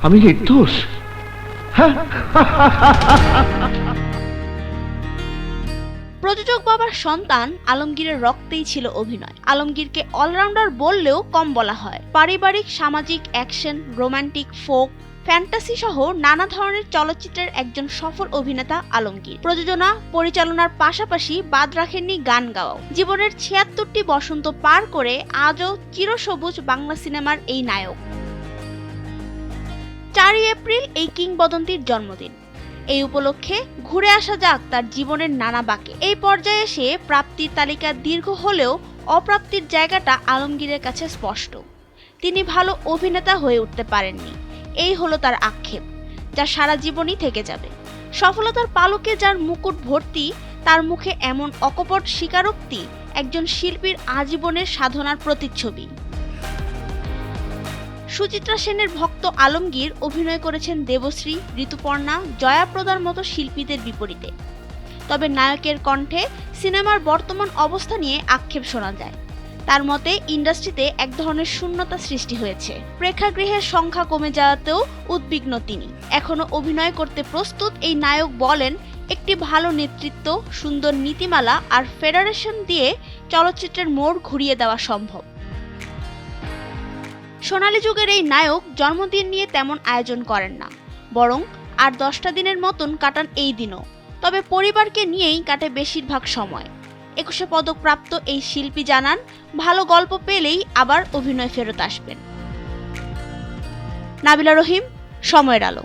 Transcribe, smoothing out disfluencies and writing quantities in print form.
আমি নির্দোষ। প্রযোজক বাবার সন্তান আলমগীরের রক্তেই ছিল অভিনয়। আলমগীরকে অলরাউন্ডার বললেও কম বলা হয়। পারিবারিক, সামাজিক, অ্যাকশন, রোমান্টিক, ফোক, ফ্যান্টাসি সহ নানা ধরনের চলচ্চিত্রের একজন সফল অভিনেতা আলমগীর। প্রযোজনা, পরিচালনার পাশাপাশি বাদ রাখেননি গান গাওয়াও। জীবনের ৭৬টি বসন্ত পার করে আজও চিরসবুজ বাংলা সিনেমার এই নায়ক। ৪ এপ্রিল এই কিংবদন্তির জন্মদিন। এই উপলক্ষে ঘুরে আসা যাক তার জীবনের নানা বাঁকে। এই পর্যায়ে এসে প্রাপ্তির তালিকা দীর্ঘ হলেও অপ্রাপ্তির জায়গাটা আলমগীরের কাছে স্পষ্ট। তিনি ভালো অভিনেতা হয়ে উঠতে পারেননি, এই হলো তার আক্ষেপ, যা সারা জীবনই থেকে যাবে। সফলতার পালকে যার মুকুট ভর্তি, তার মুখে এমন অকপট স্বীকারোক্তি একজন শিল্পীর আজীবনের সাধনার প্রতিচ্ছবি। সুচিত্রা সেনের ভক্ত আলমগীর অভিনয় করেছেন দেবশ্রী, ঋতুপর্ণা, জয়াপ্রদার মতো শিল্পীদের বিপরীতে। তবে নায়কের কণ্ঠে সিনেমার বর্তমান অবস্থা নিয়ে আক্ষেপ শোনা যায়। তার মতে, ইন্ডাস্ট্রিতে এক ধরনের শূন্যতা সৃষ্টি হয়েছে। প্রেক্ষাগৃহের সংখ্যা কমে যাওয়াতেও উদ্বিগ্ন তিনি। এখনো অভিনয় করতে প্রস্তুত এই নায়ক বলেন, একটি ভালো নেতৃত্ব, সুন্দর নীতিমালা আর ফেডারেশন দিয়ে চলচ্চিত্রের মোড় ঘুরিয়ে দেওয়া সম্ভব। সোনালী যুগের এই নায়ক জন্মদিন নিয়ে তেমন আয়োজন করেন না, বরং ৮-১০টা দিনের মতন কাটান এই দিনও। তবে পরিবারকে নিয়েই কাটে বেশিরভাগ সময়। ২১শে পদকপ্রাপ্ত এই শিল্পী জানান, ভালো গল্প পেলেই আবার অভিনয় ফেরত আসবেন। নাবিলা রহিম, সময়ের আলো।